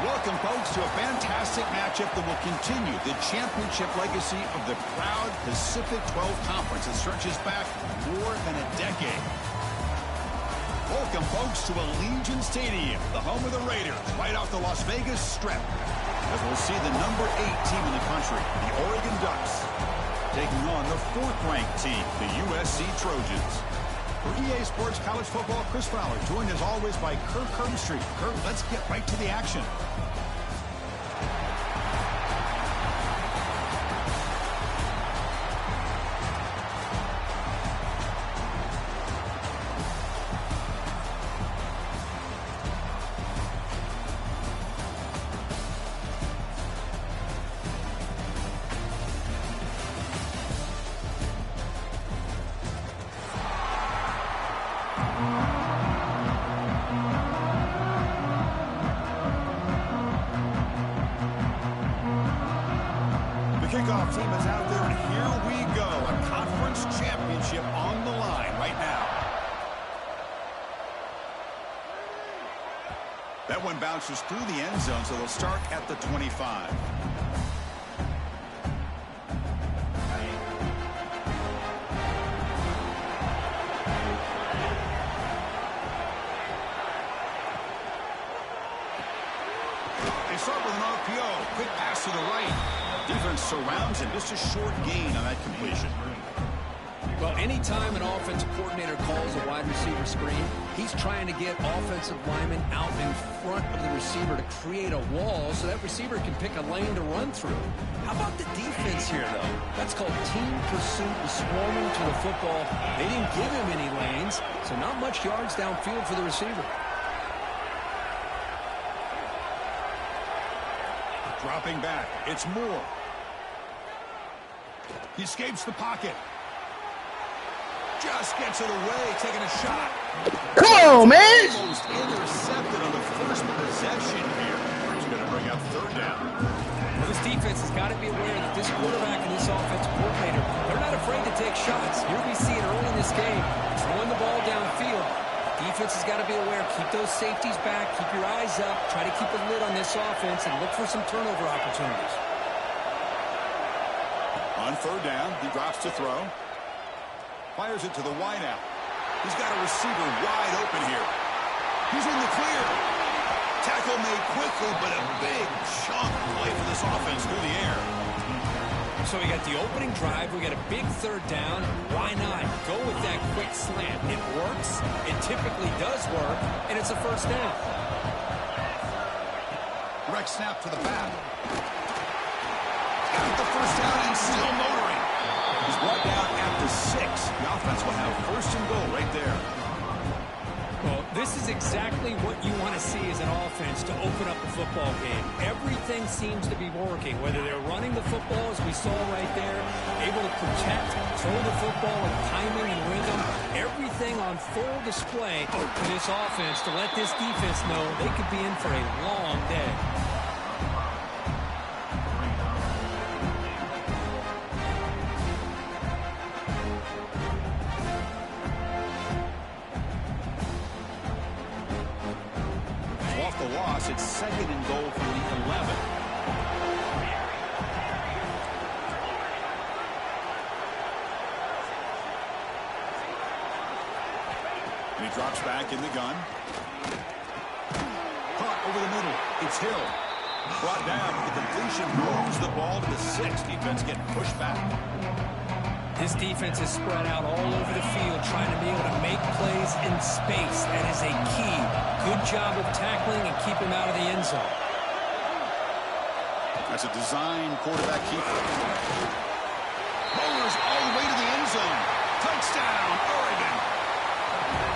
Welcome, folks, to a fantastic matchup that will continue the championship legacy of the proud Pacific 12 Conference that stretches back more than a decade. Welcome, folks, to Allegiant Stadium, the home of the Raiders, right off the Las Vegas Strip, as we'll see the number 8 team in the country, the Oregon Ducks, taking on the 4th-ranked team, the USC Trojans. For EA Sports College Football, Chris Fowler, joined as always by Kirk Herbstreit. Kirk, let's get right to the action. Kickoff team is out there, and here we go. A conference championship on the line right now. That one bounces through the end zone, so they'll start at the 25. They start with an RPO. Quick pass to the right. Defense surrounds him. Just a short gain on that completion. Well, anytime an offensive coordinator calls a wide receiver screen, he's trying to get offensive linemen out in front of the receiver to create a wall so that receiver can pick a lane to run through. How about the defense here, though? That's called team pursuit and swarming to the football. They didn't give him any lanes, so not much yards downfield for the receiver. Dropping back. It's Moore. He escapes the pocket. Just gets it away, taking a shot. Come on, man! Almost intercepted on the first possession here. He's going to bring up 3rd down. Well, this defense has got to be aware that this quarterback and this offensive coordinator, they're not afraid to take shots. Here we see it early in this game, throwing the ball downfield. Defense has got to be aware. Keep those safeties back. Keep your eyes up. Try to keep a lid on this offense and look for some turnover opportunities. On 3rd down, he drops to throw. Fires it to the wideout. He's got a receiver wide open here. He's in the clear. Tackle made quickly, but a big chunk play for this offense through the air. So we got the opening drive. We got a big 3rd down. Why not go with that quick slant? It works. It typically does work, and it's a 1st down. Direct snap to the back. Got the 1st down and still motoring. He's brought down at the 6. The offense will have 1st and goal right there. Well, this is exactly what you want to see as an offense to open up the football game. Everything seems to be working, whether they're running the football, as we saw right there, able to protect, throw the football with timing and rhythm, everything on full display for this offense to let this defense know they could be in for a long day. Loss. It's 2nd and goal from the 11. And he drops back in the gun. Caught over the middle. It's Hill. Brought down. The completion moves the ball to the 6. Defense getting pushed back. This defense is spread out all over the field, trying to be able to make plays in space. That is a key. Good job of tackling and keep him out of the end zone. That's a design quarterback keeper. Rollers all the way to the end zone. Touchdown, Oregon.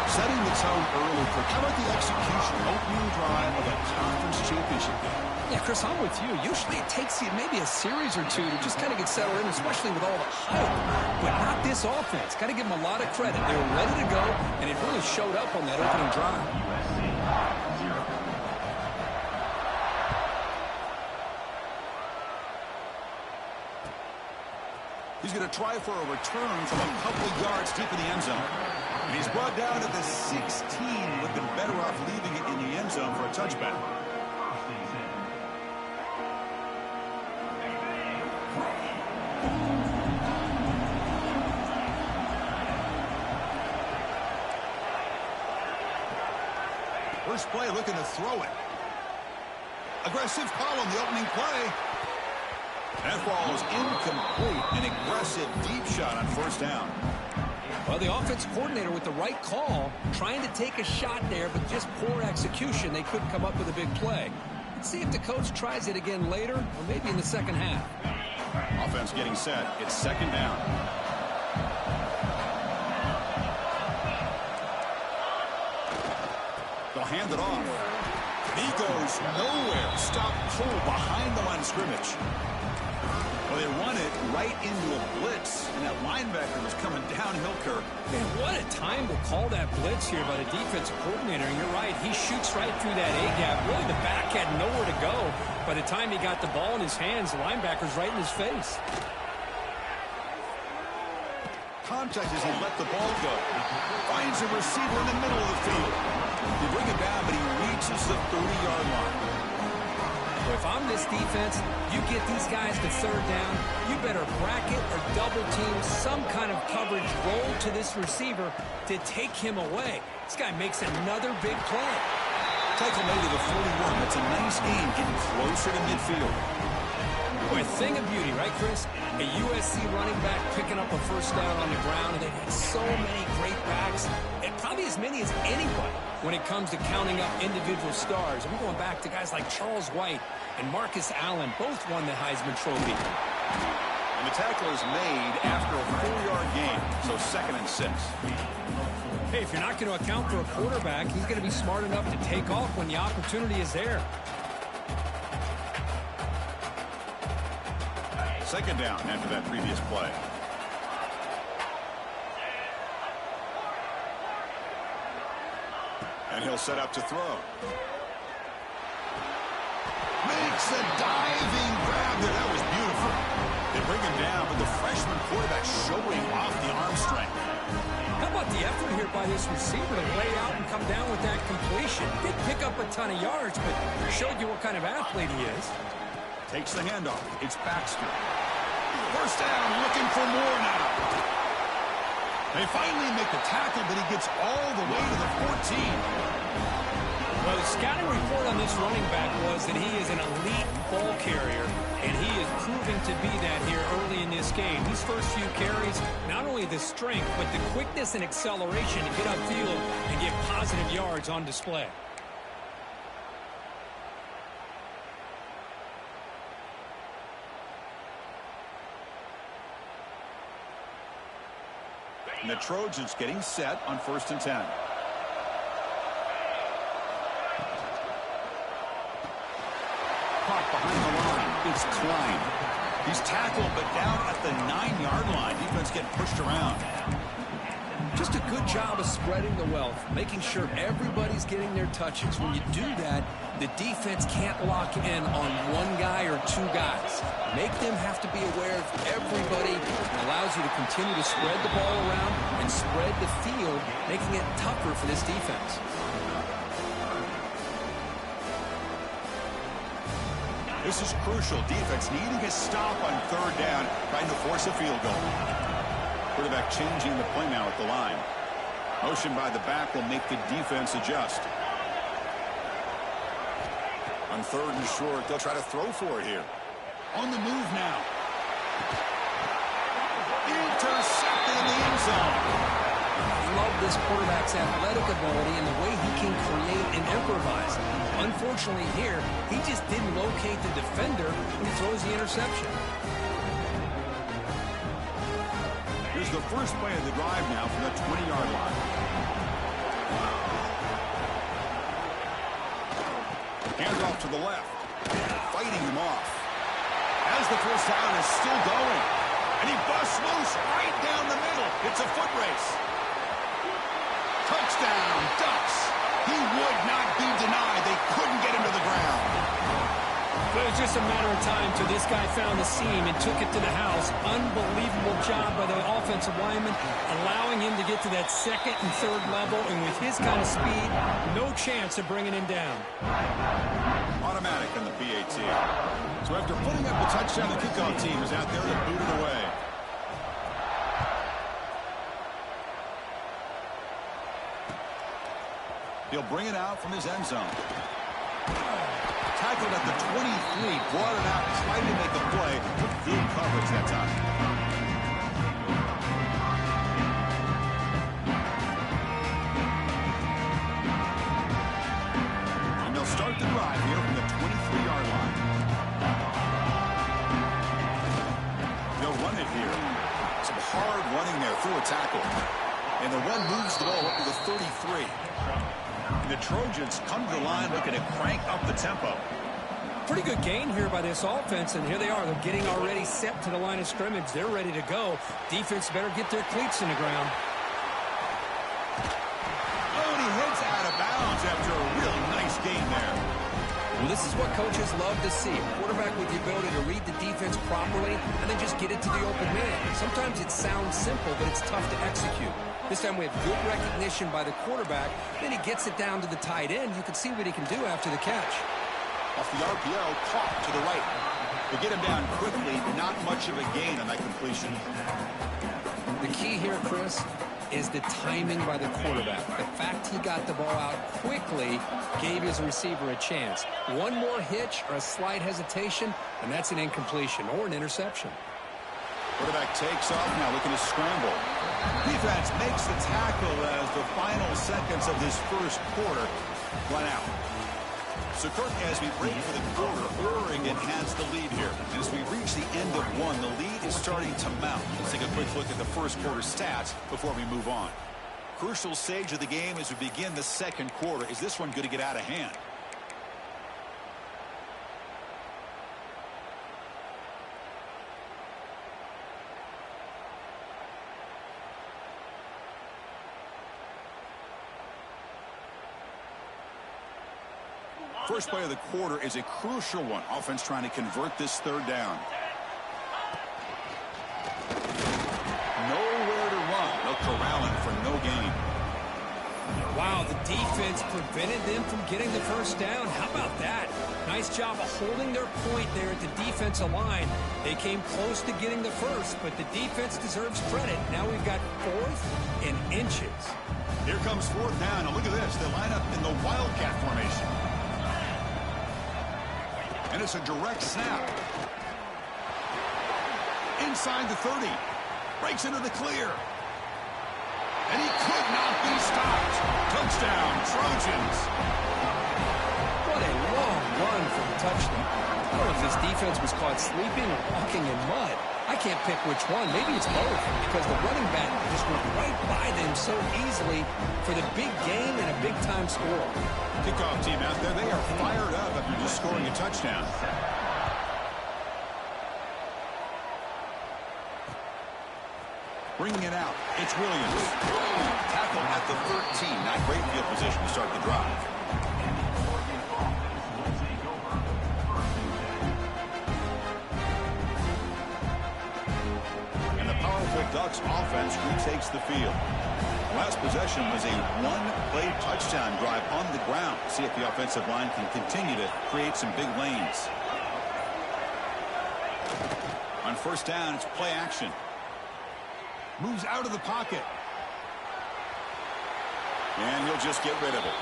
Setting the tone early for how about the execution, opening drive of a conference championship game. Yeah, Chris, I'm with you. Usually it takes you maybe a series or two to just kind of get settled in, especially with all the hype. But not this offense. Got to give them a lot of credit. They were ready to go, and it really showed up on that opening drive. He's going to try for a return from a couple of yards deep in the end zone. And he's brought down to the 16. Would have been better off leaving it in the end zone for a touchback. First play looking to throw it. Aggressive call on the opening play. That ball is incomplete. An aggressive deep shot on first down. Well, the offense coordinator with the right call, trying to take a shot there, but just poor execution. They couldn't come up with a big play. Let's see if the coach tries it again later, or maybe in the second half. Offense getting set. It's second down. They'll hand it off. He goes nowhere. Stop pull behind the line of scrimmage. Well, they run it right into a blitz, and that linebacker was coming downhill, Kirk. Man, what a time to call that blitz here by the defensive coordinator. And you're right, he shoots right through that A-gap. Really, the back had nowhere to go. By the time he got the ball in his hands, the linebacker's right in his face. Contact as he let the ball go. Finds a receiver in the middle of the field. They bring it down, but he reaches the 30-yard line. If I'm this defense, you get these guys to third down, you better bracket or double team some kind of coverage roll to this receiver to take him away. This guy makes another big play. Tackle made to the 41. That's a nice game, getting closer to midfield. Boy, thing of beauty, right, Chris? A USC running back picking up a first down on the ground, and they've had so many great backs, and probably as many as anybody when it comes to counting up individual stars. I'm going back to guys like Charles White and Marcus Allen, both won the Heisman Trophy. And the tackle is made after a 4-yard gain, so 2nd and 6. Hey, if you're not going to account for a quarterback, he's going to be smart enough to take off when the opportunity is there. Second down after that previous play. And he'll set up to throw. Makes a diving grab there. That was beautiful. They bring him down, but the freshman quarterback showing off the arm strength. How about the effort here by this receiver to lay out and come down with that completion? Didn't pick up a ton of yards, but showed you what kind of athlete he is. Takes the handoff. It's Baxter. First down, looking for more now. They finally make the tackle, but he gets all the way to the 14. Well, the scouting report on this running back was that he is an elite ball carrier, and he is proving to be that here early in this game. These first few carries, not only the strength, but the quickness and acceleration to get upfield and get positive yards on display. And the Trojans getting set on 1st and 10. Caught behind the line. It's Klein. He's tackled, but down at the 9-yard line. Defense getting pushed around. Just a good job of spreading the wealth, making sure everybody's getting their touches. When you do that, the defense can't lock in on one guy or two guys. Make them have to be aware of everybody. It allows you to continue to spread the ball around and spread the field, making it tougher for this defense. This is crucial. Defense needing a stop on 3rd down, trying to force a field goal. Quarterback changing the play now at the line. Motion by the back will make the defense adjust. On 3rd and short, they'll try to throw for it here. On the move now. Intercepted in the end zone. I love this quarterback's athletic ability and the way he can create and improvise. Unfortunately here, he just didn't locate the defender when he throws the interception. Here's the first play of the drive now from the 20-yard line. Hands off to the left. Fighting him off. As the first down is still going. And he busts loose right down the middle. It's a foot race. Touchdown, Ducks. He would not be denied. They couldn't get him to the ground. But it was just a matter of time till this guy found the seam and took it to the house. Unbelievable job by the offensive lineman, allowing him to get to that 2nd and 3rd level. And with his kind of speed, no chance of bringing him down. Automatic on the PAT. So after putting up a touchdown, the kickoff team is out there to boot it away. He'll bring it out from his end zone. Tackled at the 23, brought it out, tried to make a play, but good coverage that time. And they'll start the drive here from the 23-yard line. They'll run it here. Some hard running there through a tackle. And the run moves the ball up to the 33. And the Trojans come to the line looking to crank up the tempo. Pretty good gain here by this offense, and here they are. They're getting already set to the line of scrimmage. They're ready to go. Defense better get their cleats in the ground. Oh, and he hits out of bounds after a really nice gain there. Well, this is what coaches love to see. A quarterback with the ability to read the defense properly and then just get it to the open man. Sometimes it sounds simple, but it's tough to execute. This time we have good recognition by the quarterback. Then he gets it down to the tight end. You can see what he can do after the catch. Off the RPO, caught to the right. They get him down quickly, not much of a gain on that completion. The key here, Chris, is the timing by the quarterback. The fact he got the ball out quickly gave his receiver a chance. One more hitch or a slight hesitation, and that's an incompletion or an interception. Quarterback takes off now, looking to scramble. Defense makes the tackle as the final seconds of this first quarter run out. So, Kirk, as we break for the quarter, Oregon has the lead here. And as we reach the end of one, the lead is starting to mount. Let's take a quick look at the first quarter stats before we move on. Crucial stage of the game as we begin the second quarter. Is this one going to get out of hand? First play of the quarter is a crucial one. Offense trying to convert this 3rd down. Nowhere to run. They'll corral him for no gain. Wow, the defense prevented them from getting the first down. How about that? Nice job of holding their point there at the defensive line. They came close to getting the first, but the defense deserves credit. Now we've got 4th and inches. Here comes 4th down. Now look at this. They line up in the Wildcat formation. And it's a direct snap. Inside the 30. Breaks into the clear. And he could not be stopped. Touchdown, Trojans. What a long run for the touchdown. I don't know if this defense was caught sleeping or walking in mud. I can't pick which one. Maybe it's both, because the running back just went right by them so easily for the big game and a big-time score. Kickoff team out there, they are fired up after just scoring a touchdown. Bringing it out, it's Williams. Tackle at the 13. Not great field position to start the drive. And the powerful Ducks offense retakes the field. Last possession was a one-play touchdown drive on the ground. See if the offensive line can continue to create some big lanes. On first down, it's play action. Moves out of the pocket. And he'll just get rid of it.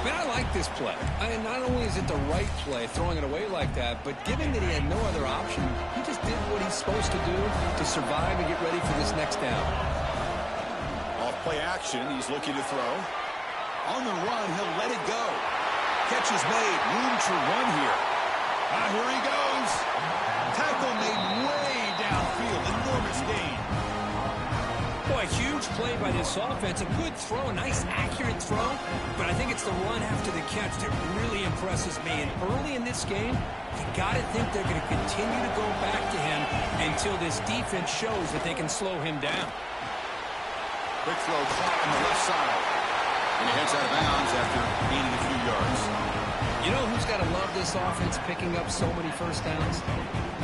Man, I like this play. And not only is it the right play, throwing it away like that, but given that he had no other option, he just did what he's supposed to do to survive and get ready for this next down. Off play action, he's looking to throw. On the run, he'll let it go. Catch is made, room to run here. Here he goes. Tackle made way downfield, enormous gain. Boy, huge play by this offense. A good throw, a nice accurate throw. But I think it's the run after the catch that really impresses me. And early in this game, you got to think they're going to continue to go back to him until this defense shows that they can slow him down. Quick throw caught on the left side. And he heads out of bounds after gaining a few yards. You know who's got to love this offense picking up so many first downs?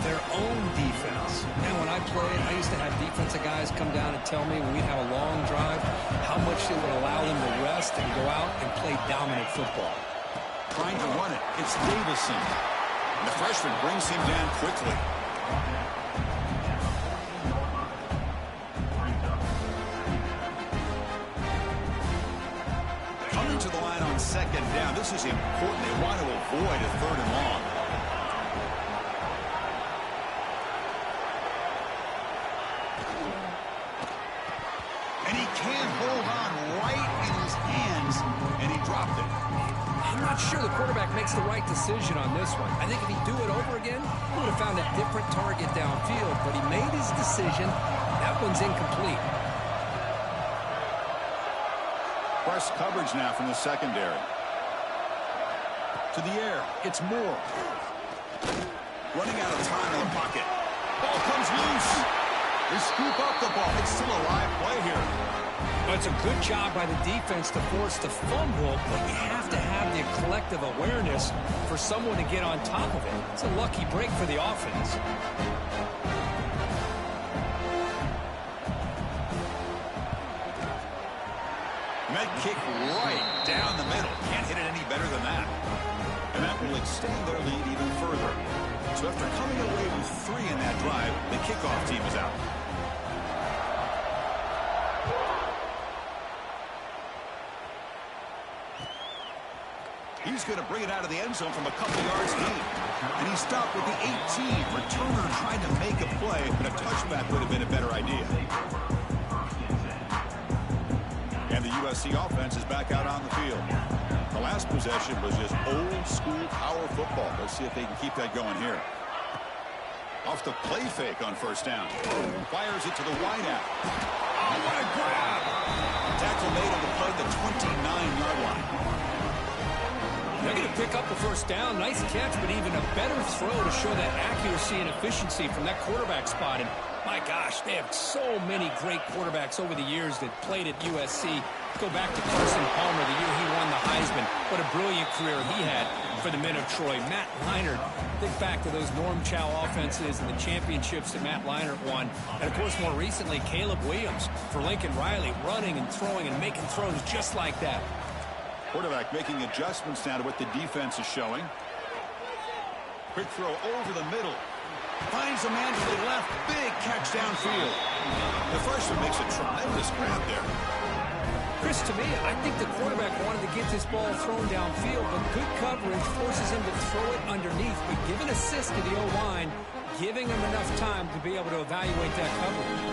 Their own defense. And when I played, I used to have defensive guys come down and tell me when we'd have a long drive how much it would allow them to rest and go out and play dominant football. Trying to run it. It's Davison. And the freshman brings him down quickly. Coming to the line on second down. This is important. They want to avoid a third and long. And he can't hold on right in his hands, and he dropped it. I'm not sure the quarterback makes the right decision on this one. I think if he'd do it over again, he would have found a different target downfield, but he made his decision. That one's incomplete. Press coverage now from the secondary. To the air, it's Moore. Running out of time in the pocket. Ball comes loose. They scoop up the ball. It's still a live play here. Well, it's a good job by the defense to force the fumble, but you have to have the collective awareness for someone to get on top of it. It's a lucky break for the offense. And that kick right down the middle. Can't hit it any better than that. And that will extend their lead even further. So after coming away with 3 in that drive, the kickoff team is out. He's going to bring it out of the end zone from a couple yards deep. And he stopped with the 18. Returner trying to make a play, but a touchback would have been a better idea. And the USC offense is back out on the field. The last possession was just old-school power football. Let's see if they can keep that going here. Off the play fake on first down. Fires it to the wideout. Oh, what a grab! Tackle made on the play at the 29-yard line. They're going to pick up the first down. Nice catch, but even a better throw to show that accuracy and efficiency from that quarterback spot. And my gosh, they have so many great quarterbacks over the years that played at USC. Go back to Carson Palmer the year he won the Heisman. What a brilliant career he had for the men of Troy. Matt Leinart, think back to those Norm Chow offenses and the championships that Matt Leinart won. And, of course, more recently, Caleb Williams for Lincoln Riley, running and throwing and making throws just like that. Quarterback making adjustments now to what the defense is showing. Quick throw over the middle. Finds a man to the left. Big catch downfield. The freshman makes a tremendous grab there. Chris, to me, I think the quarterback wanted to get this ball thrown downfield, but good coverage forces him to throw it underneath. But give an assist to the O-line, giving him enough time to be able to evaluate that coverage.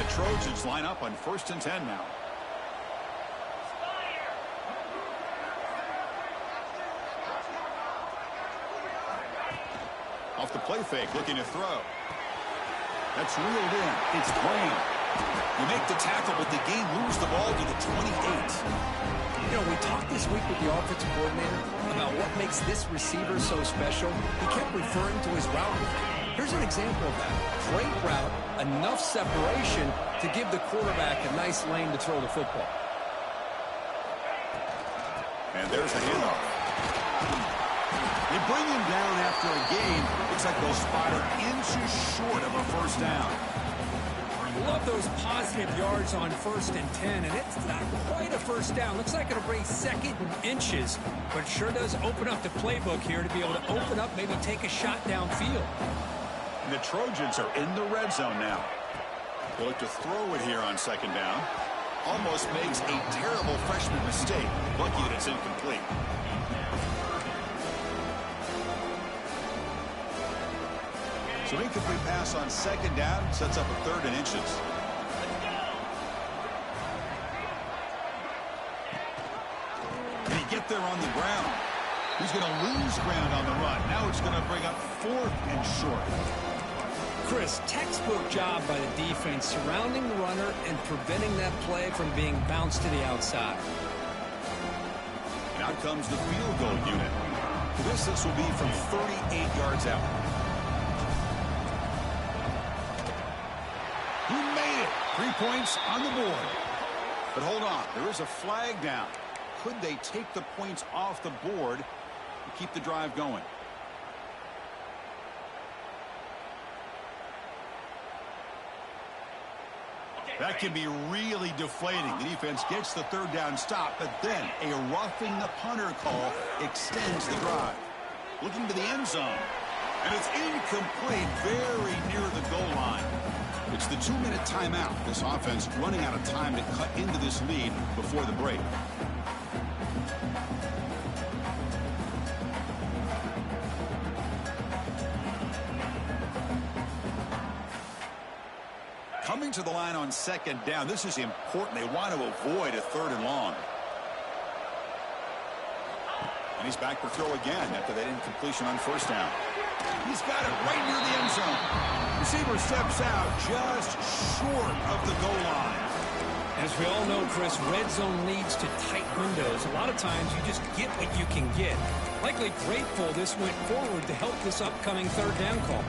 The Trojans line up on 1st and 10 now. Off the play fake, looking to throw. That's reeled in. It's Green. You make the tackle, but the game moves the ball to the 28. You know, we talked this week with the offensive coordinator about what makes this receiver so special. He kept referring to his route. Here's an example of that. Great route, enough separation to give the quarterback a nice lane to throw the football. And there's a handoff. They bring him down after a gain. Looks like they'll spot it inches short of a first down. Love those positive yards on 1st and 10, and it's not quite a first down. Looks like it'll bring 2nd and inches, but sure does open up the playbook here to be able to open up, maybe take a shot downfield. And the Trojans are in the red zone now. They'll look to throw it here on 2nd down. almost makes a terrible freshman mistake. Lucky that it's incomplete. So incomplete pass on second down sets up a 3rd and inches. Can he get there on the ground? He's going to lose ground on the run. Now it's going to bring up 4th and short. Chris, textbook job by the defense surrounding the runner and preventing that play from being bounced to the outside. And out comes the field goal unit. For this will be from 38 yards out. He made it. 3 points on the board. But hold on, there is a flag down. Could they take the points off the board and keep the drive going? That can be really deflating. The defense gets the 3rd down stop, but then a roughing the punter call extends the drive. Looking to the end zone. And it's incomplete, very near the goal line. It's the 2-minute timeout. This offense running out of time to cut into this lead before the break. Coming to the line on 2nd down, this is important. They want to avoid a 3rd and long. And he's back for throw again after that incompletion on 1st down. He's got it right near the end zone. Receiver steps out just short of the goal line. As we all know, Chris, red zone leads to tight windows. A lot of times you just get what you can get. Likely grateful this went forward to help this upcoming 3rd down call.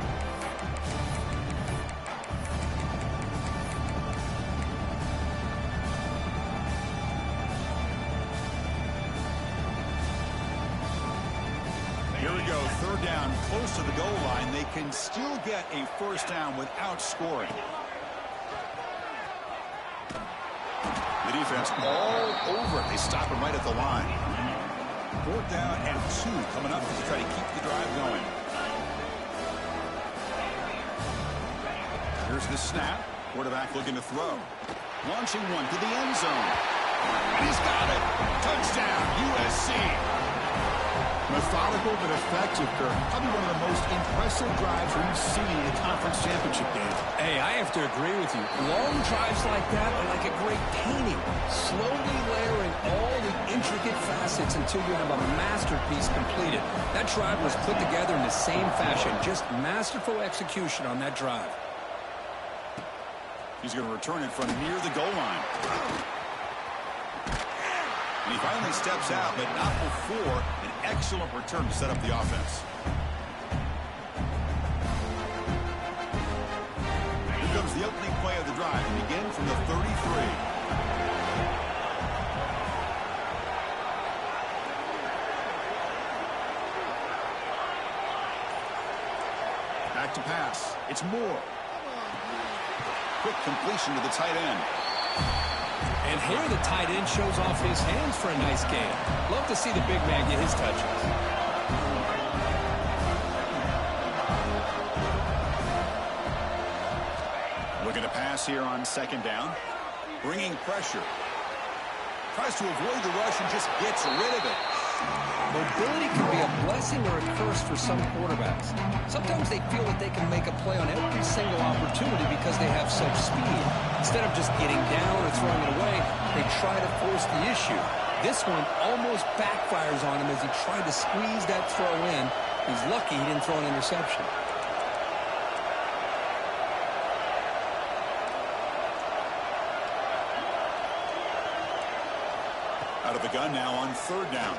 Here we go, 3rd down, close to the goal line. They can still get a 1st down without scoring. The defense all over it. They stop him right at the line. 4th down and 2 coming up to try to keep the drive going. Here's the snap. Quarterback looking to throw. Launching one to the end zone. And he's got it. Touchdown, USC. Methodical but effective, Kirk. Probably one of the most impressive drives we've seen in the conference championship game. Hey, I have to agree with you. Long drives like that are like a great painting. Slowly layering all the intricate facets until you have a masterpiece completed. That drive was put together in the same fashion. Just masterful execution on that drive. He's going to return it from near the goal line. And he finally steps out, but not before an excellent return to set up the offense. Here comes the opening play of the drive. And begin from the 33. Back to pass. It's Moore. Quick completion to the tight end. And here the tight end shows off his hands for a nice game. Love to see the big man get his touches. Looking to pass here on 2nd down. Bringing pressure. Tries to avoid the rush and just gets rid of it. Mobility can be a blessing or a curse for some quarterbacks. Sometimes they feel that they can make a play on every single opportunity because they have such speed. Instead of just getting down or throwing it away, they try to force the issue. This one almost backfires on him as he tried to squeeze that throw in. He's lucky he didn't throw an interception. Out of the gun now on 3rd down.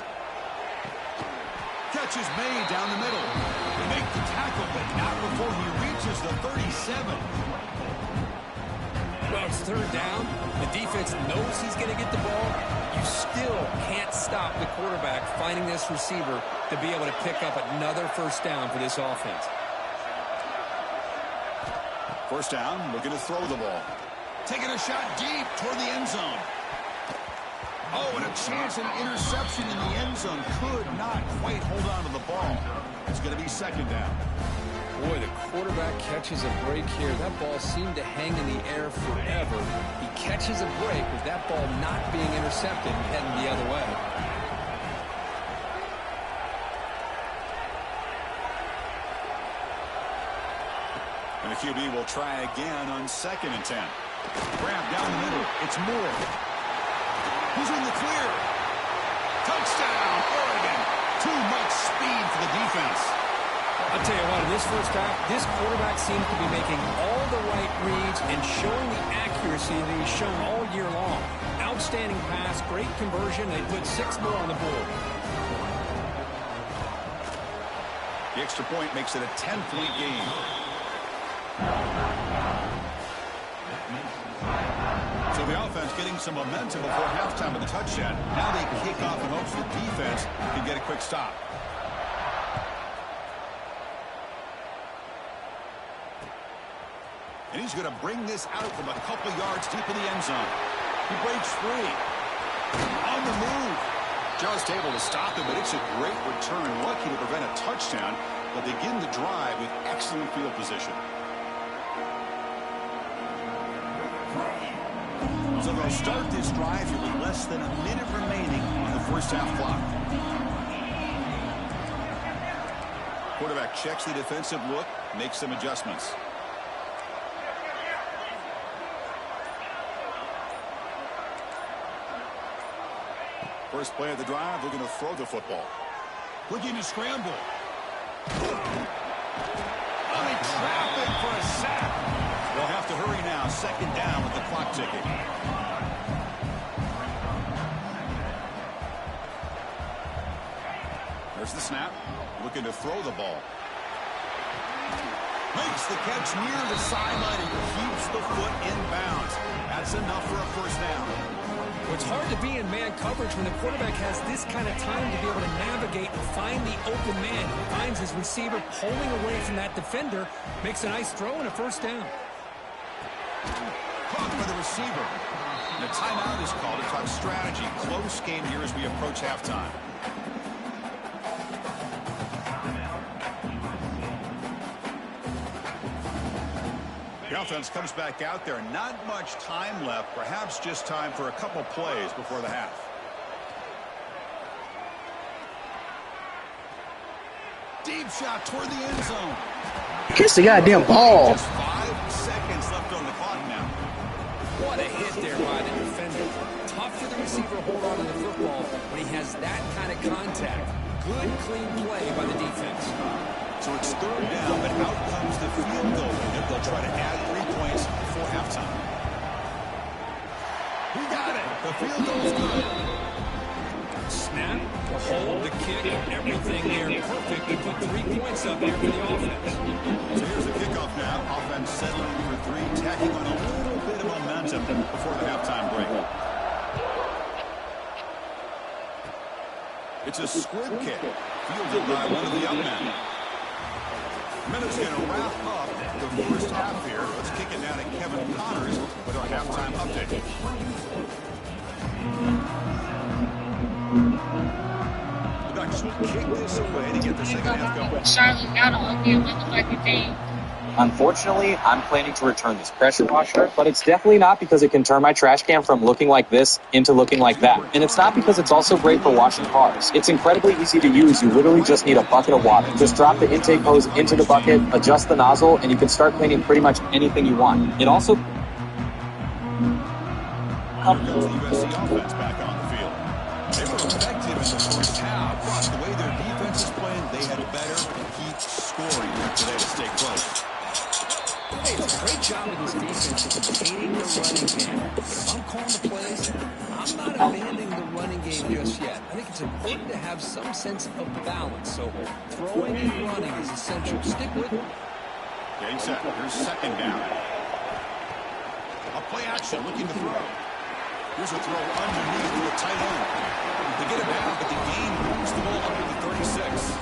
Catch is made down the middle. They make the tackle, but not before he reaches the 37. Well, it's 3rd down. The defense knows he's going to get the ball. You still can't stop the quarterback finding this receiver to be able to pick up another 1st down for this offense. 1st down, looking to throw the ball. Taking a shot deep toward the end zone. Oh, and a chance at an interception in the end zone. Could not quite hold on to the ball. It's going to be 2nd down. Boy, the quarterback catches a break here. That ball seemed to hang in the air forever. He catches a break with that ball not being intercepted and heading the other way. And the QB will try again on 2nd and 10. Grab down the middle. It's Moore. He's in the clear. Touchdown, Oregon. Too much speed for the defense. I'll tell you what, in this first half, this quarterback seems to be making all the right reads and showing the accuracy that he's shown all year long. Outstanding pass, great conversion. They put 6 more on the board. The extra point makes it a 10-point game. So the offense getting some momentum before halftime with the touchdown. Now they kick off and hopes the defense can get a quick stop. And he's going to bring this out from a couple yards deep in the end zone. He breaks free. On the move. Just able to stop him, but it's a great return. Lucky to prevent a touchdown, but they begin the drive with excellent field position. So they'll start this drive here with less than a minute remaining on the first half clock. Quarterback checks the defensive look, makes some adjustments. First play of the drive, they're going to throw the football. Looking to scramble. Only traffic for a sack. They'll have to hurry now. 2nd down with the clock ticking. There's the snap. Looking to throw the ball. Makes the catch near the sideline and keeps the foot in bounds. That's enough for a first down. It's hard to be in man coverage when the quarterback has this kind of time to be able to navigate and find the open man. He finds his receiver pulling away from that defender, makes a nice throw and a first down. Caught for the receiver. And a timeout is called to talk strategy. Close game here as we approach halftime. The offense comes back out there. Not much time left. Perhaps just time for a couple plays before the half. Deep shot toward the end zone. Kiss the goddamn ball. Just 5 seconds left on the clock now. What a hit there by the defender. Tough for the receiver to hold on to the football when he has that kind of contact. Good, clean play by the defense. So it's 3rd down, but out comes the field goal unit. They'll try to add 3 points before halftime. He got it. The field goal's good. Snap, the hold, the kick, everything there perfect to put 3 points up there for the offense. So here's the kickoff now. Offense settling for 3, tacking on a little bit of momentum before the halftime break. It's a squib kick, fielded by one of the young men. Minute's going to wrap up the first half here. Let's kick it down to Kevin Connors with our halftime update. The Ducks will kick this away to get the second half going. Charlotte got an ugly motherfucking thing. Unfortunately, I'm planning to return this pressure washer, but it's definitely not because it can turn my trash can from looking like this into looking like that. And it's not because it's also great for washing cars. It's incredibly easy to use. You literally just need a bucket of water. Just drop the intake hose into the bucket, adjust the nozzle, and you can start cleaning pretty much anything you want. It also... Here comes the USC offense back on the field. They were effective in the first half, but the way their defense is playing, they had better keep scoring here today to stay close. Hey, it's a great job of this defense of containing the running game. If I'm calling the plays, I'm not abandoning the running game just yet. I think it's important to have some sense of balance. So throwing and running is essential. Stick with it. Getting set. Here's 2nd down. A play action looking to throw. Here's a throw underneath to a tight end. They get it down, but the game moves the ball up to the 36.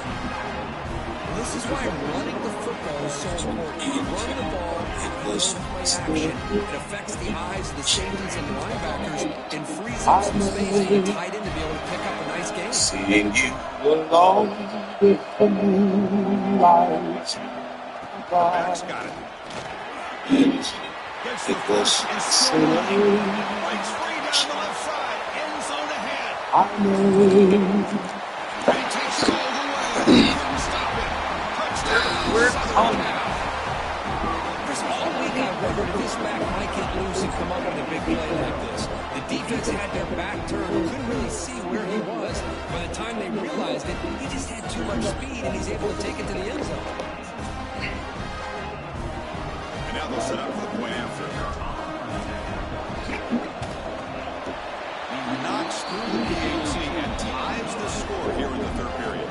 This is why running the football is so important. You run the ball, it goes play action. It affects the eyes of the safeties and linebackers and frees up some space for the tight end to be able to pick up a nice game. Seeing you along with the moonlight. Back's got it. Gets the first and scoring. Breaks free down the left side. End zone ahead. And he takes it all the way. Couldn't stop it. Touchdown. Chris, all week I wondered if this back might get loose and come up with a big play like this. The defense had their back turned, couldn't really see where he was. By the time they realized it, he just had too much speed, and he's able to take it to the end zone. And now they'll set up for the point after. He knocks through the PAT and ties the score here in the third period.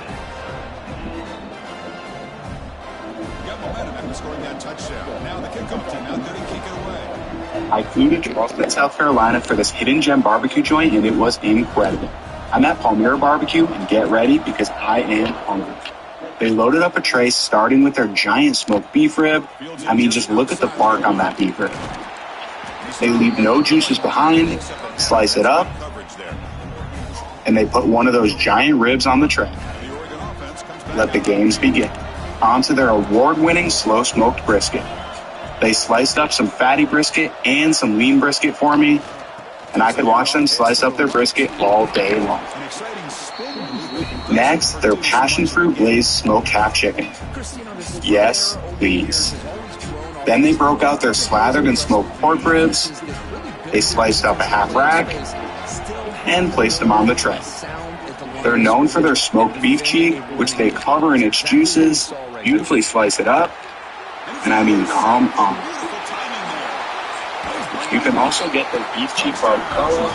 Got momentum after scoring that touchdown. Now the kickoff team out there to kick it away. I flew to Charleston, South Carolina for this hidden gem barbecue joint, and it was incredible. I'm at Palmyra Barbecue, and get ready because I am hungry. They loaded up a tray starting with their giant smoked beef rib. I mean, just look at the bark on that beef rib. They leave no juices behind, slice it up, and they put one of those giant ribs on the tray. Let the games begin. Onto their award-winning slow-smoked brisket. They sliced up some fatty brisket and some lean brisket for me, and I could watch them slice up their brisket all day long. Next, their passion fruit glazed smoked half chicken. Yes, please. Then they broke out their slathered and smoked pork ribs. They sliced up a half rack and placed them on the tray. They're known for their smoked beef cheek, which they cover in its juices, beautifully slice it up, and I mean, come on. You can also get their beef cheek barbacoa.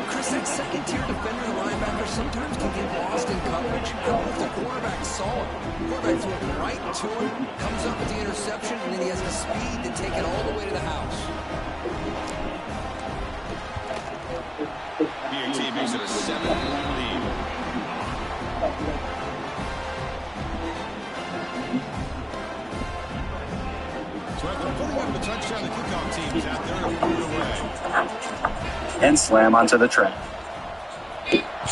Chris, that second-tier defender and linebacker sometimes can get lost in coverage. I don't know if the quarterback saw it. The quarterback threw it right to him, comes up with the interception, and then he has the speed to take it all the way to the house. PAT makes it a 7-point lead. So after putting up the touchdown, the kickoff team is out there to put it away. And slam onto the tray.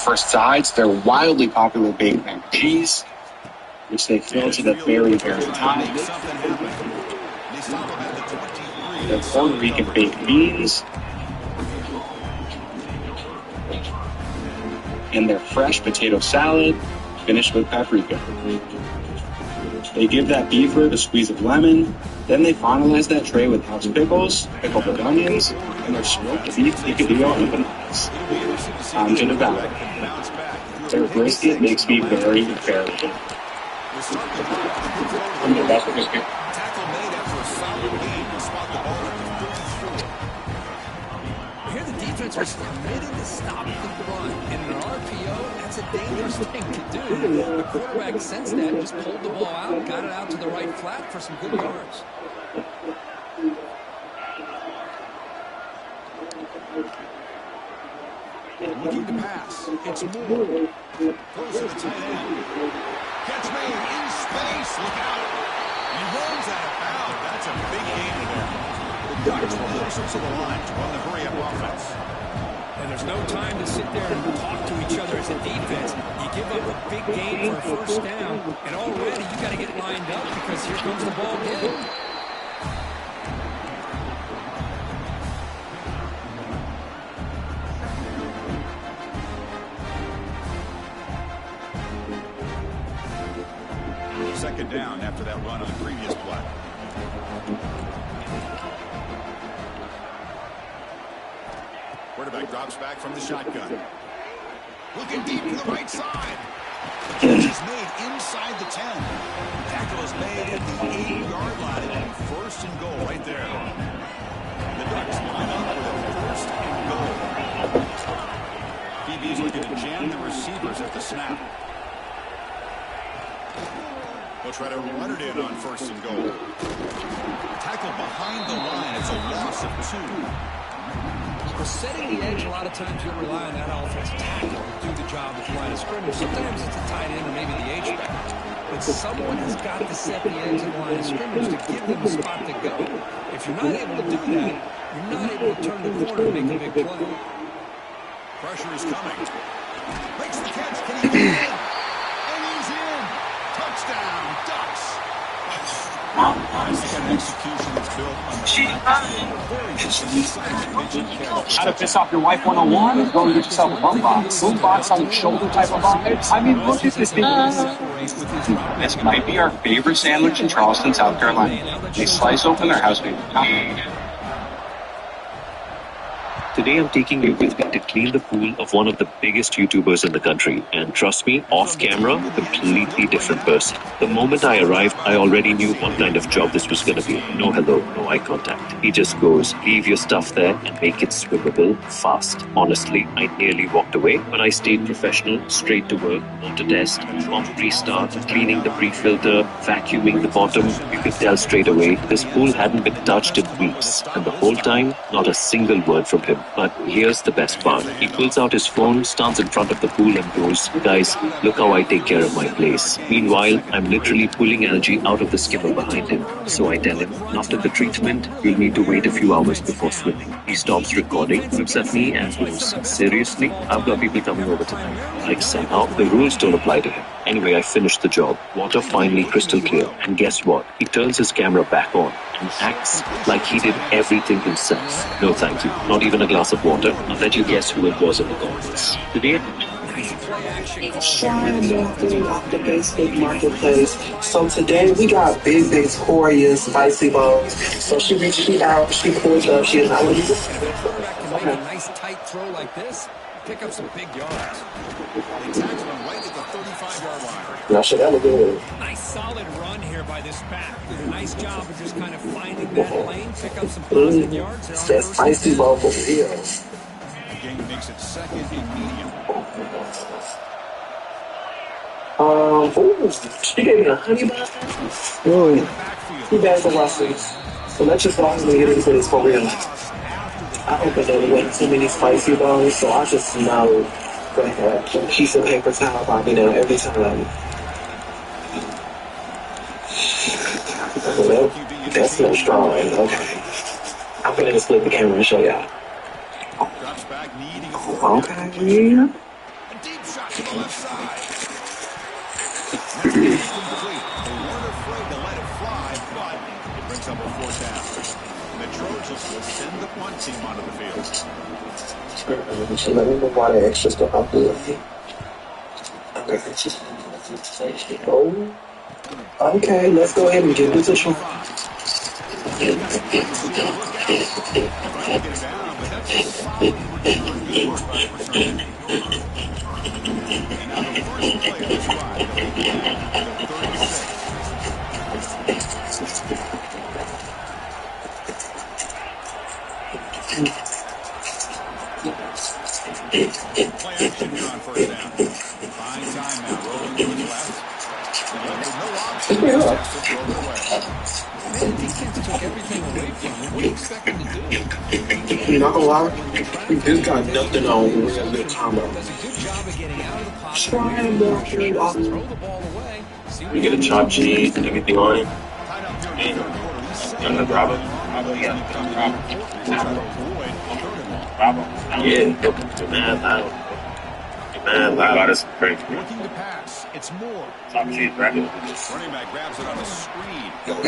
For sides, their wildly popular baked mac and cheese, which they fill to the very, very top. Their Puerto Rican baked beans, and their fresh potato salad, finished with paprika. They give that beef rib a squeeze of lemon, then they finalize that tray with house pickles, pickled with onions, and their smoked beef picadillo empanadas. On to the ballot. Their brisket makes me very, very happy. Tackle made after a solid game to spot the ball at the 34. Here the defense was committed to stopping the run. And in an RPO, that's a dangerous thing to do. The quarterback sensed that, just pulled the ball out, got it out to the right flat for some good yards. Looking to pass. It's Moore. Throws to the tight end. Catch made in space. Look out. He runs out of bounds. That's a big gain there. The Ducks will move to the line to run the hurry-up offense. And there's no time to sit there and talk to each other as a defense. You give up a big gain for a first down, and already you got to get lined up because here comes the ball again. Second down after that run on the previous play. Quarterback drops back from the shotgun. Looking deep to the right side. The catch is made inside the 10. Tackle is made at the 8-yard line. And first and goal right there. The Ducks line up with a first and goal. DB's looking to jam the receivers at the snap. They'll try to run it in on first and goal. Tackle behind the line. It's a loss of 2. For setting the edge, a lot of times you'll rely on that offensive tackle to do the job at the line of scrimmage. Sometimes it's a tight end or maybe the H-back. But someone has got to set the edge of the line of scrimmage to give them a spot to go. If you're not able to do that, you're not able to turn the corner and make a big play. Pressure is coming. Makes the catch. Can he get in? And he's in. Execution is built on the very How to piss off your wife 101? Go and get yourself a bum box. Boom box on your shoulder type of vibe. I mean, look at this thing. This might be our favorite sandwich in Charleston, South Carolina. They slice open their house meat. Today I'm taking you with me to clean the pool of one of the biggest YouTubers in the country. And trust me, off camera, completely different person. The moment I arrived, I already knew what kind of job this was going to be. No hello, no eye contact. He just goes, leave your stuff there and make it swimmable fast. Honestly, I nearly walked away, but I stayed professional, straight to work, water test, pump restart, cleaning the pre-filter, vacuuming the bottom. You could tell straight away, this pool hadn't been touched in weeks. And the whole time, not a single word from him. But here's the best part. He pulls out his phone, stands in front of the pool and goes, guys, look how I take care of my place. Meanwhile, I'm literally pulling algae out of the skimmer behind him. So I tell him, after the treatment, you'll need to wait a few hours before swimming. He stops recording, looks at me and goes, seriously? I've got people coming over tonight. Like somehow, the rules don't apply to him. Anyway, I finished the job. Water finally crystal clear. And guess what? He turns his camera back on and acts like he did everything himself. No thank you. Not even a glass of water. I'll let you guess who it was in the comments. Today, Trying off the Facebook marketplace. So today we got Big Victoria Spicy Balls. So she reached out, she pulled up, she is not really Make a nice tight throw like this, pick up some big yards. They tackle him right at the 35-yard line. no shit, that was good. Nice solid run here by this back. Did a nice job of just kind of finding that lane, pick up some positive yards. It's that spicy ball for real. The game makes it second and medium. She gave me a honey bun. Two bags of Russell's. So let's just go ahead and get into this for real. I hope that there wasn't too many spicy balls, so I just know that a piece of paper towel by me now every time. Well, that's no strong. Okay. I'm gonna split the camera and show y'all. Drops back, needing a Okay. A deep shot to the left side. Complete. They weren't afraid to let it fly, but it brings up a fourth down. The Trojans will send the punt team onto the field. So let me know why the extra stuff I'm doing. Okay, let's go ahead and get this a try. Play action here on first down. Fine time now, rolling to his left. No option. Man, the defense took everything away from him. What do you expect him to do? You're not gonna lie, this got nothing on real good combo. Does a good job of getting out of the pocket. Trying to off. Throw the ball away. See what you get a chopped cheese and everything on it. Tied up here in the third quarter. He's set. And the Bravo. Yeah, man, loud is crazy. Looking to pass. It's Moore. Top cheese, right? Running back grabs it on a screen. Well,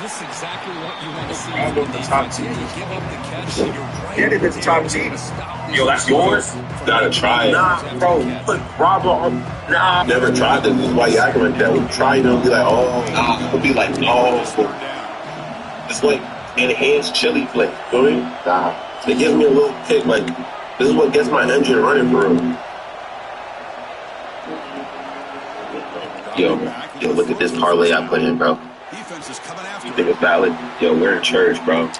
this is exactly what you want to see. I'll go with the top Yeah, you give up the catch, and you're right. Yeah, it's top cheese. Yo, that's yours? Gotta try it. Nah, bro, put Bravo on. Nah. Never tried this. This is why you acting like that. We try it and be like, oh, nah. We'll be like, oh. It's like enhanced chili flake. You know what I mean? Nah. It gives me a little kick. Like, this is what gets my engine running for real. Yo, look at this parlay I put in, bro. Defense is coming after You think it's valid? Yo, we're in church, bro. Church.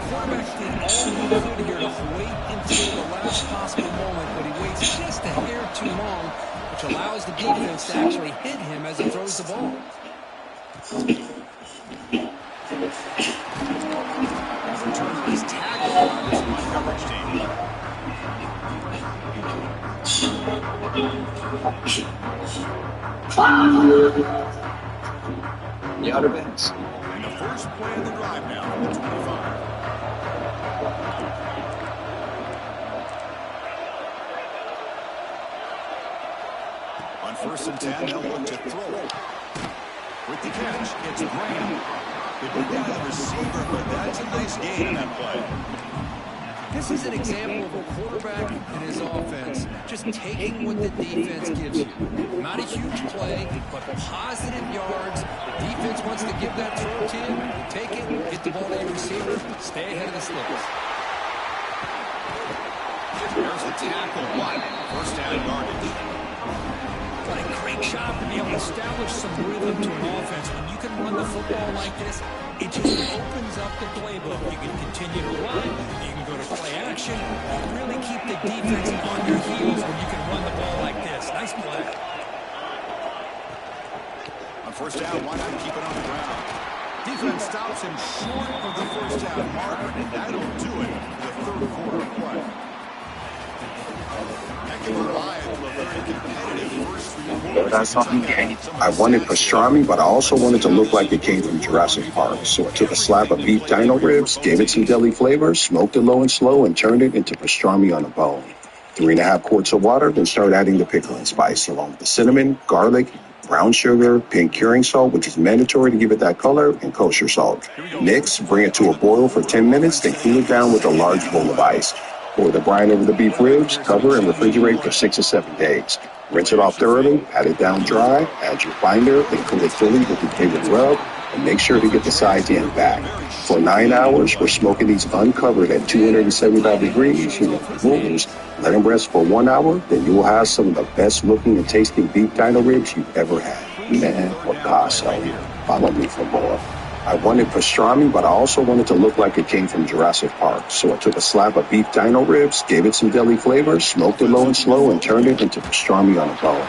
Quarterback did all he could here to wait until the last possible moment, but he waits just a hair too long, which allows the defense to actually hit him as he throws the ball. He's tackled by this one coverage team. The Outer Banks. And the first play of the drive now from the 25. first and 10, they'll look to throw it. With the catch, it's Graham. It went down to the receiver, but that's a nice gain in that play. This is an example of a quarterback and his offense just taking what the defense gives you. Not a huge play, but positive yards. The defense wants to give that throw to you. Take it, get the ball to your receiver, stay ahead of the sticks. There's the tackle. One. First down yardage. What a great job to be able to establish some rhythm to an offense. When you can run the football like this, it just opens up the playbook. You can continue to run. You can go to play action. You really keep the defense on your heels when you can run the ball like this. Nice play. On first down, why not keep it on the ground? Defense stops him short of the first down marker, and that'll do it for the third quarter play. I wanted pastrami, but I also wanted to look like it came from Jurassic Park. So I took a slab of beef dino ribs, gave it some deli flavor, smoked it low and slow, and turned it into pastrami on a bone. 3.5 quarts of water, then started adding the pickle and spice, along with the cinnamon, garlic, brown sugar, pink curing salt, which is mandatory to give it that color, and kosher salt. Mix, bring it to a boil for 10 minutes, then cool it down with a large bowl of ice. Pour the brine over the beef ribs, cover, and refrigerate for 6 or 7 days. Rinse it off thoroughly, pat it down dry, add your binder, then cool it fully with your favorite rub, and make sure to get the sides and back. For 9 hours, we're smoking these uncovered at 275 degrees, rules. Let them rest for 1 hour, then you will have some of the best looking and tasting beef dino ribs you've ever had. Man, Picasso. Follow me for more. I wanted pastrami, but I also wanted to look like it came from Jurassic Park. So I took a slab of beef dino ribs, gave it some deli flavor, smoked it low and slow, and turned it into pastrami on a bone.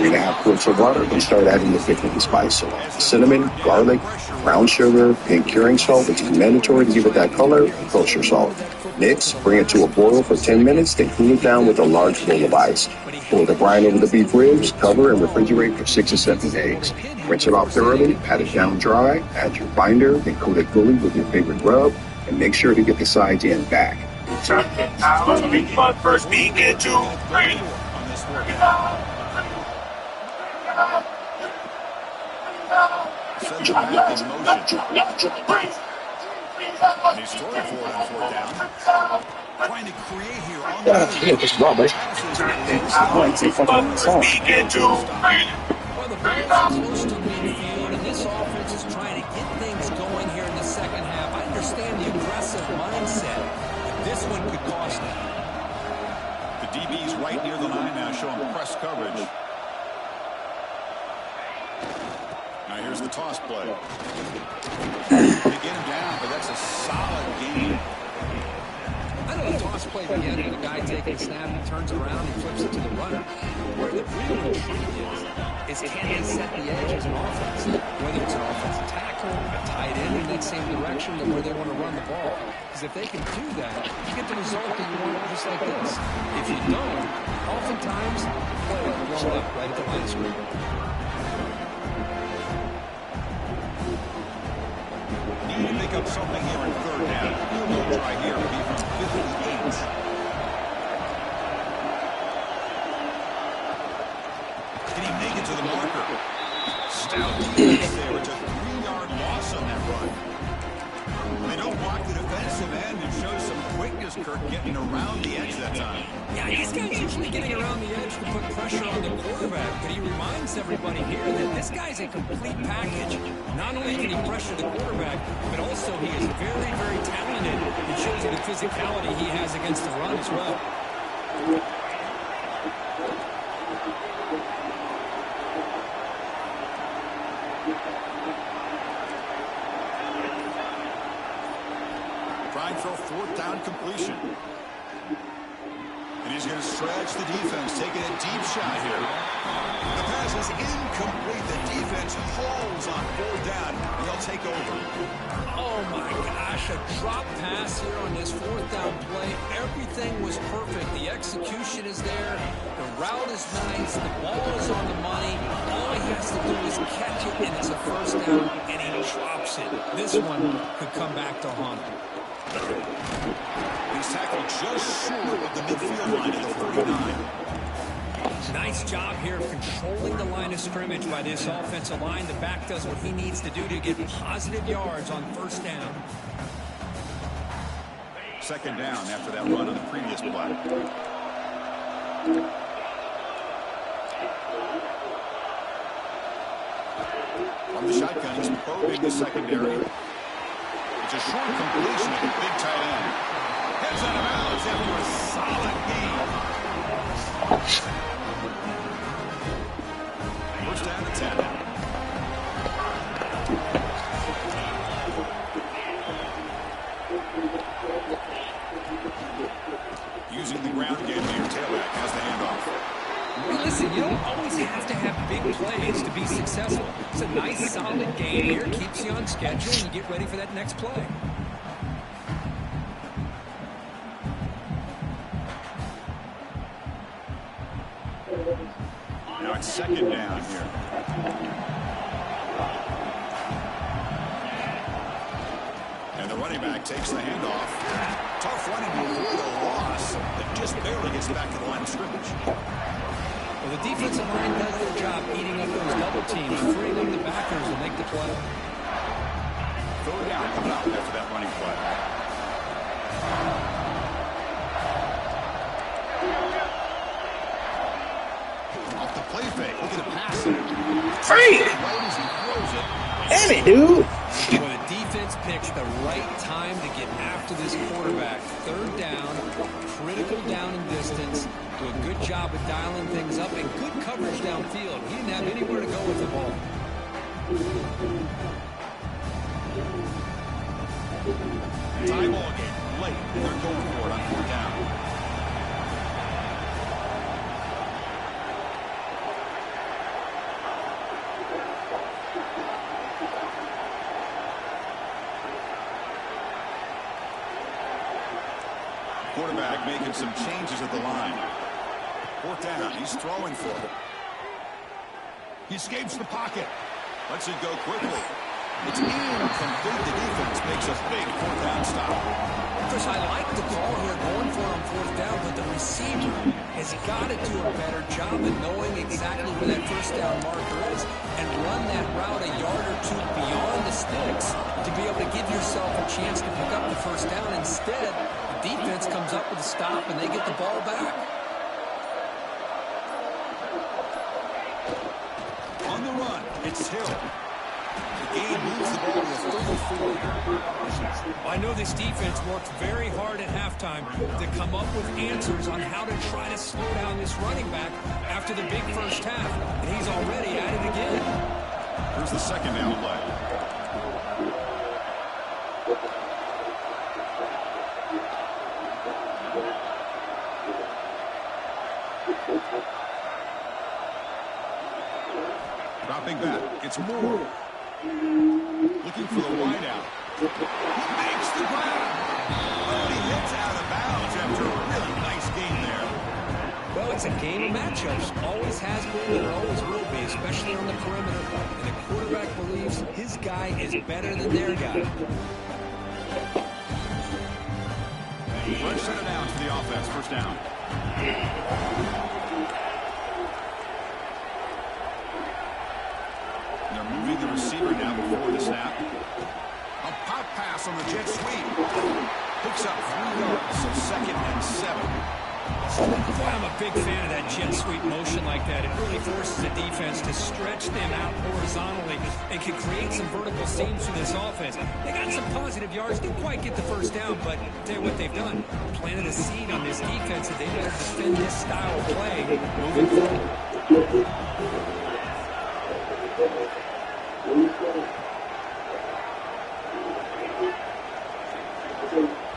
3.5 quarts of water, then start adding the pickle and spice. Cinnamon, garlic, brown sugar, pink curing salt, which is mandatory to give it that color, and kosher salt. Mix, bring it to a boil for 10 minutes, then cool it down with a large bowl of ice. Pour the brine over the beef ribs, cover, and refrigerate for 6 or 7 days. Rinse it off thoroughly, pat it down dry, add your binder, then coat it fully with your favorite rub, and make sure to get the sides and back. First begin to three. Sends it back in motion. And he's throwing for it on fourth down. Trying to create here on the Begin to well, the ball is close to midfield, and this offense is trying to get things going here in the second half. I understand the aggressive mindset, but this one could cost them. The DB's right near the line now, showing press coverage. Now here's the toss play. They get him down, but that's a solid game. I know the toss play began with a guy taking a snap, he turns around, he flips it to the runner. Where the real intrigue is can they set the edge as an offense? Whether it's an offensive tackle, a tight end in that same direction to where they want to run the ball. Because if they can do that, you get the result that you want just like this. If you don't, oftentimes, play will blow up right at the line of scrimmage. Need to pick up something here in third down. We'll try here. It'll be from 58. Can he make it to the marker? Stout defense there. It's a 3-yard loss on that run. They don't block the defensive end and show some quickness, Kirk, getting around the edge that time. Yeah, these guys usually getting around the edge to put pressure on the quarterback, but he reminds everybody here that this guy's a complete package. Not only can he pressure the quarterback, but also he is very, very talented. It shows you the physicality he has against the run as well. Trying for a fourth down completion. And he's going to stretch the defense, taking a deep shot here. The pass is incomplete. The defense holds on fourth down. They'll take over. Oh my gosh, a drop pass here on this fourth down play. Everything was perfect. The execution is there. The route is nice. The ball is on the money. All he has to do is catch it, and it's a first down, and he drops it. This one could come back to haunt him. He's tackled just short of the midfield line of the 49. Nice job here of controlling the line of scrimmage by this offensive line. The back does what he needs to do to get positive yards on first down. Second down after that run on the previous play. From the shotgun, he's probing the secondary. It's a short completion to the big tight end. Heads out of bounds after a solid gain. First down and 10 now. Using the ground game here, tailback has the handoff. Listen, you don't always have to have big plays to be successful. It's a nice, solid game here. Keeps you on schedule, and you get ready for that next play. Now it's second down here. And the running back takes the handoff. Tough running before the loss, but just barely gets back to the line of scrimmage. Well, the defensive line does their job eating up those double teams, freeing up the backers to make the play. Third down coming up after that running play. Off the play fake. Look at the pass. Free! Damn it, dude! Well, the defense picks the right time to get after this quarterback. Third down, critical down and distance. Do a good job of dialing things up and good coverage downfield. He didn't have anywhere to go with the ball. Tie ball game late, and they're going for it on fourth down. Quarterback making some changes at the line. Fourth down, he's throwing for it. He escapes the pocket. Lets it go quickly. It's incomplete. The defense makes a big fourth down stop. Chris, I like the call here going for it on fourth down, but the receiver has got to do a better job of knowing exactly where that first down marker is and run that route a yard or two beyond the sticks to be able to give yourself a chance to pick up the first down. Instead, the defense comes up with a stop and they get the ball back. On the run, it's Hill. The game moves the ball to the 34. I know this defense worked very hard at halftime to come up with answers on how to try to slow down this running back after the big first half, and he's already at it again. Here's the second down play. Dropping back, it's Moore. Looking for the wide out. He makes the grab. Oh, he hits out of bounds after a really nice game there. Well, it's a game of matchups. Always has been and always will be, especially on the perimeter. And the quarterback believes his guy is better than their guy. Fresh set of downs for the offense. First down. They're moving the receiver now before the snap. A pop pass on the jet sweep. Picks up 3 yards, so second and 7. Boy, I'm a big fan of that jet sweep motion like that. It really forces the defense to stretch them out horizontally and can create some vertical seams for this offense. They got some positive yards, didn't quite get the first down, but I'll tell you what they've done. Planted a seed on this defense that they better defend this style of play moving forward.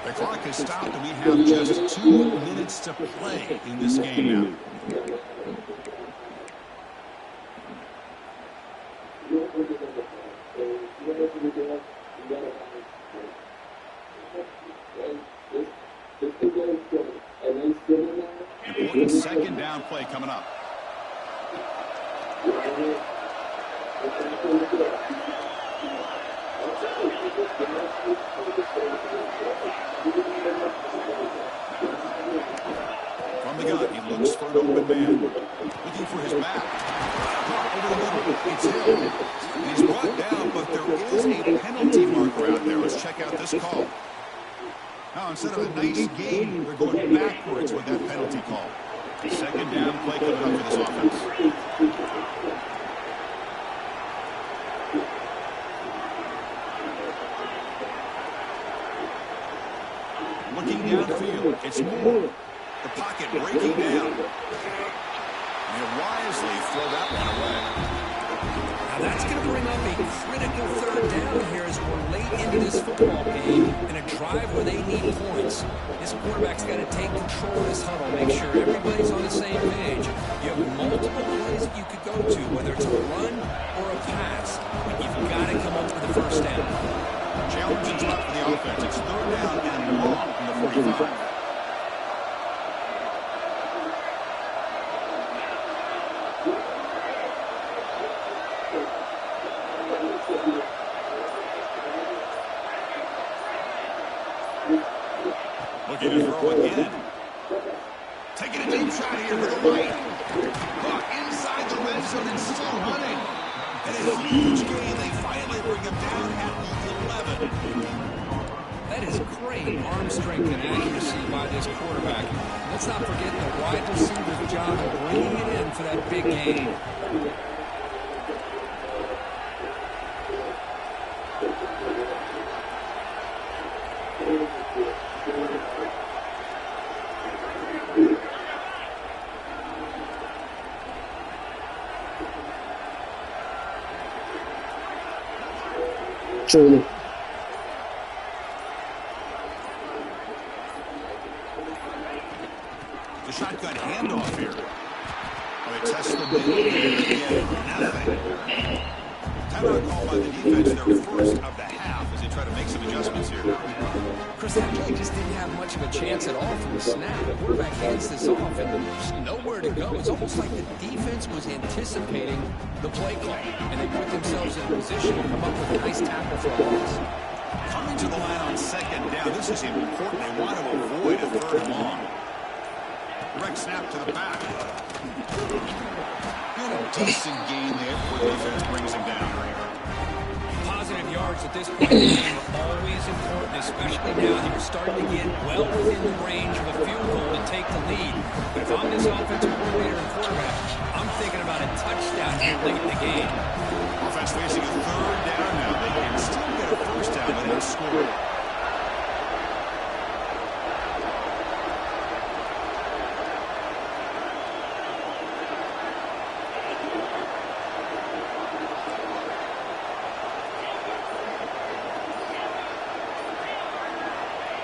The clock has stopped, and we have just 2 minutes to play in this game now. Important second down play coming up. From the the gun. He looks for an open man. Looking for his back. Over the middle. It's him. He's brought down, but there is a penalty marker out there. Let's check out this call. Now, instead of a nice gain, they're going backwards with that penalty call. Second down play coming up for this offense. Looking downfield, it's Moore. The pocket breaking down. And he'll wisely throw that one away. Now that's going to bring up a critical third down here as we're late into this football game in a drive where they need points. This quarterback's got to take control of this huddle, make sure everybody's on the same page. You have multiple plays that you could go to, whether it's a run or a pass, but you've got to come up with the first down. Challenging spot for the offense. It's third down and long from the 45. Looking to throw again. Taking a deep shot here with the right. Caught inside the red zone and still running. And a huge gain. They finally bring him down at the 11. That is great arm strength and accuracy by this quarterback. Let's not forget the wide receiver's job of bringing it in for that big gain. Truly. The shotgun handoff here. Well, they test the middle again. Nothing. Timeout call by the defense. Their first of the half as they try to make some adjustments here. Chris, that play just didn't have much of a chance at all from the snap. The quarterback hands this off, and there's nowhere to go. It's almost like the defense was anticipating the play call, and they put themselves in a position to come up with a nice tackle for a loss. Coming to the line on second down. This is important. They want to avoid a third and long. Direct snap to the back. And a decent gain there before the defense brings him down. Positive yards at this point in the game are always important, especially now that you're starting to get well within the range of a field goal to take the lead. But if I'm this offensive coordinator and quarterback, I'm thinking about a touchdown here late in the game. Offense facing a third down now. They can still get a first down, but not score.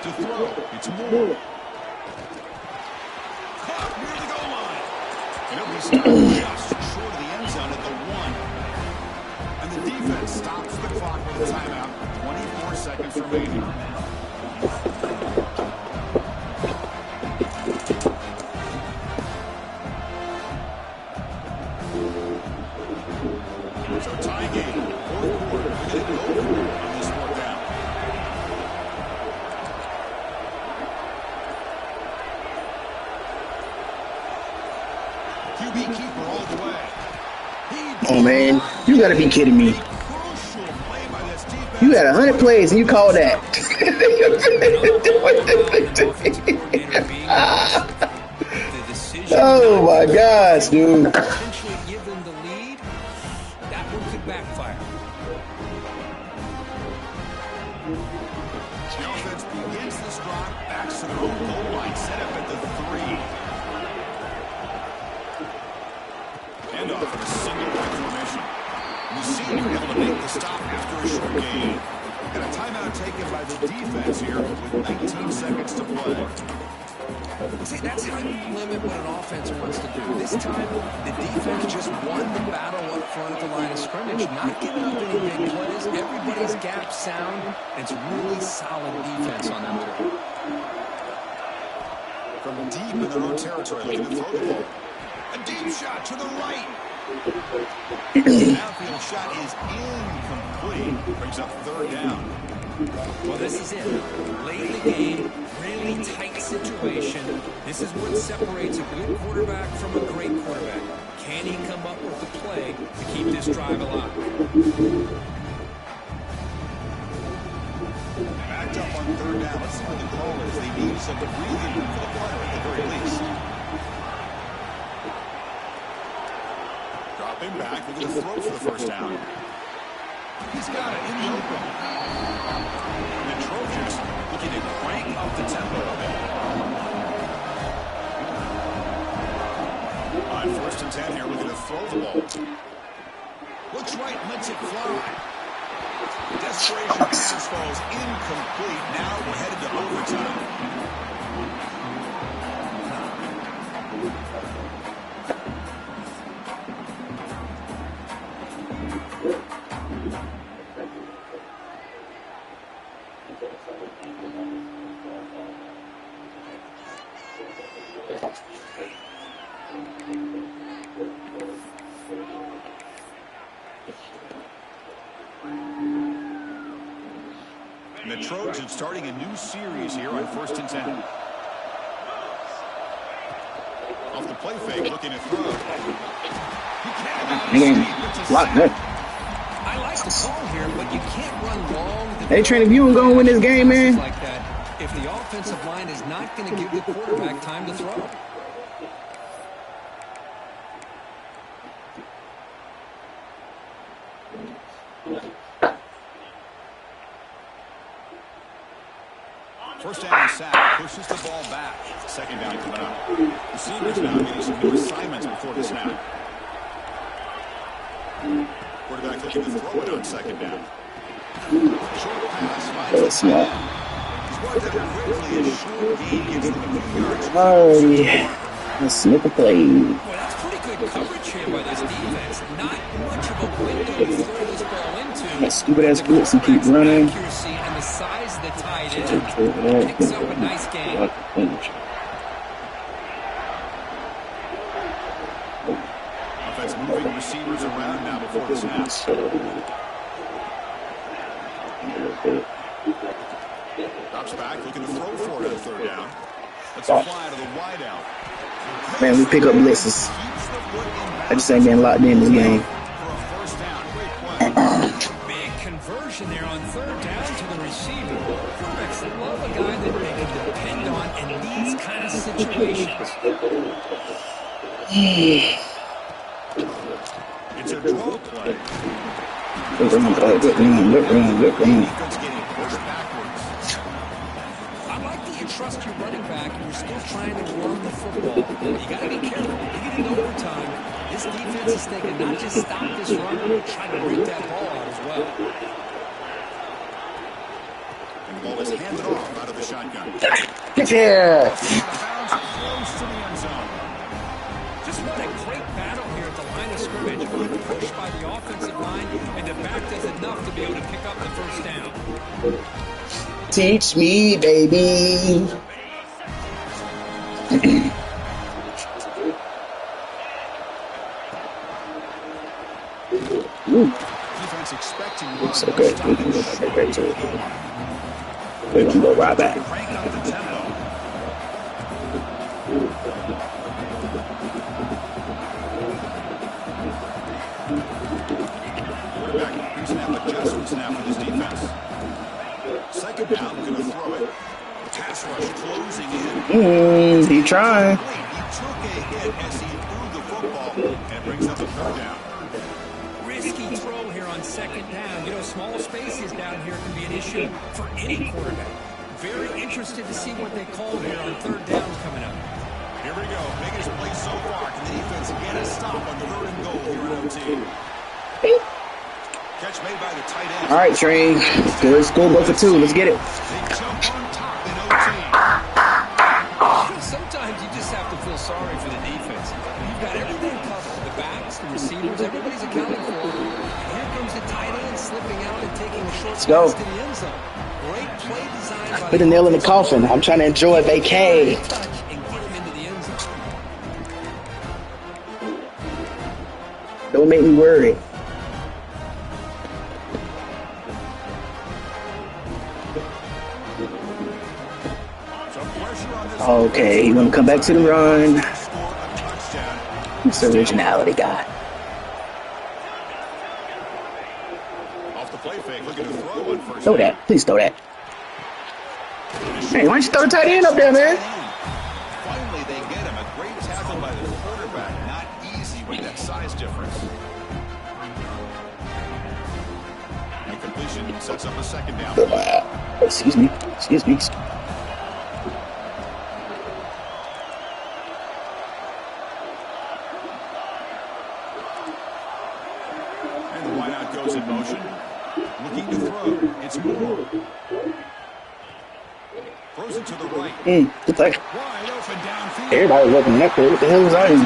To throw, it's Moore. Caught near the goal line. And it'll be stopped just short of the end zone at the 1. And the defense stops the clock with a timeout. 24 seconds remaining. So tie game, fourth quarter. We're going to go for it on this fourth down. QB keeper all the way. Oh man, you gotta be kidding me. You had 100 plays and you called that. Oh my gosh, dude. Potentially give them the lead. That one could backfire. The offense begins this drive, backs to their own goal line, set up at the 3. And off in a single point formation. You see they're able to make the stop after a short gain. And a timeout taken by the defense here with 19 seconds to play. See, that's how you limit what an offense wants to do. This time, the defense just won the battle up front at the line of scrimmage, not giving up any big plays. Everybody's gap sound, and it's really solid defense on that play. From deep in their own territory, looking to throw the ball. A deep shot to the right. The outfield shot is incomplete. Brings up third down. Well, this is it. Late in the game, really tight situation. This is what separates a good quarterback from a great quarterback. Can he come up with the play to keep this drive alive? Backed up on third down. Let's see what the call is. They need some breathing room for the punter at the very least. Dropping back. Look at the throw for the first down. He's got it in the open. And the Trojans looking to crank up the tempo a bit. On 1st and 10 here, looking to throw the ball. Looks right, lets it fly. Desperation pass falls incomplete. Now we're headed to overtime. And the Trojans starting a new series here on 1st and 10. Off the play fake, looking to throw. I like the call here, but you can't run long. Hey, Trent, if you ain't gonna win this game, man. Like that, if the offensive line is not going to give the quarterback time to throw. First down and sack, pushes the ball back. Second down coming up. Receivers now getting some new assignments before the snap. Quarterback looking to throw it on second down. Short pass finds the tight end. He's worked out quickly and short gain gets him a few yards. Alrighty. Let's snip a play. Well, that's pretty good coverage here by this defense. Not much of a window to throw this ball into. That stupid ass blitz and keep running. Accuracy and the size of the tight end picks up a nice game. Offense moving receivers around now before the snap. Drops back, looking to throw for it on third down. That's a fly to the wide out. Man, we pick up blitzes. I just ain't getting locked in this game. Big conversion there on third down to the receiver. Quarterbacks love a guy that they can depend on in these kind of situations. It's a draw play. Good run. I like that you trust your running back and you're still trying to run the football. You got to be careful. You get in overtime. This defense is thinking not just stop this run, but try to rip that ball out as well. And the ball is handed off out of the shotgun. Yeah. Close to the end zone. Just what a great battle here at the line of scrimmage. Good push by the offensive line, and the back does enough to be able to pick up the first down. Teach me, baby. Defense expecting It's okay. We can go back to it. We're going to go right back. cranking up the tempo. Quarterback pre-snap adjustments now for this defense. Second down, going to throw it. Pass rush closing in. He trying. He took a hit as he threw the football and brings up the third down. Risky throw here on second down. You know, small spaces down here can be an issue for any quarterback. Very interested to see what they call here on third down coming up. Here we go. Biggest play so far. Can the defense get a stop on third and goal here in OT? Catch made by the tight end. All right, Train. Good school. Go for two. Let's get it. They jump on top in OT. Sometimes you just have to feel sorry for the defense. You've got everything covered. The backs, the receivers, everybody's accounted for. Here comes the tight end slipping out and taking a short pass to the end zone. Great play design by Put a nail in the coffin. I'm trying to enjoy vacay. touch and get him into the end zone. Don't make me worry. Okay, you want to come back to the run. It's originality guy. Throw that. Please throw that. Hey, why don't you throw the tight end up there, man? Finally, they get him. A great tackle by the quarterback. Not easy with that size difference. And completion sets up a second down. Excuse me. Excuse me. And the wideout goes in motion. Looking to throw. It's Moore. Throws it to the right. Good play. Wide open downfield. Everybody was looking at that. What the hell was I in?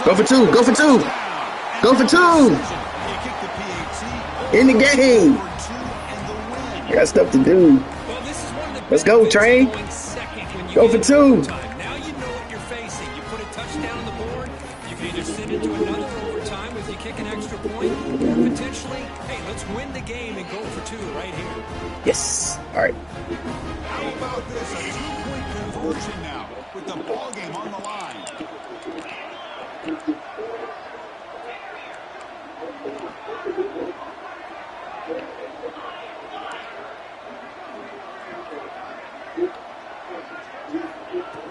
Go for two. Go for two. Go for two. In the game. Got stuff to do. Let's go, Train. Go for two. Now you know what you're facing. You put a touchdown on the board. You can either send it to another overtime if you kick an extra point, or potentially, hey, let's win the game and go for two right here. Yes. All right. How about this? A two-point conversion now with the ball game on the line.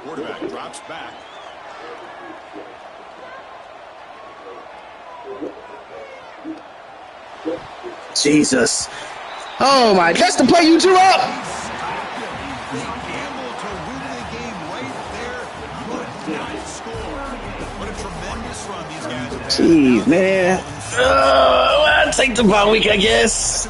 Quarterback drops back. Jesus. Oh my, that's the play you drew up. They gambled to win the game right there. Could not score. What a tremendous run these guys have had. Jeez, man. I'll take the bye week, I guess.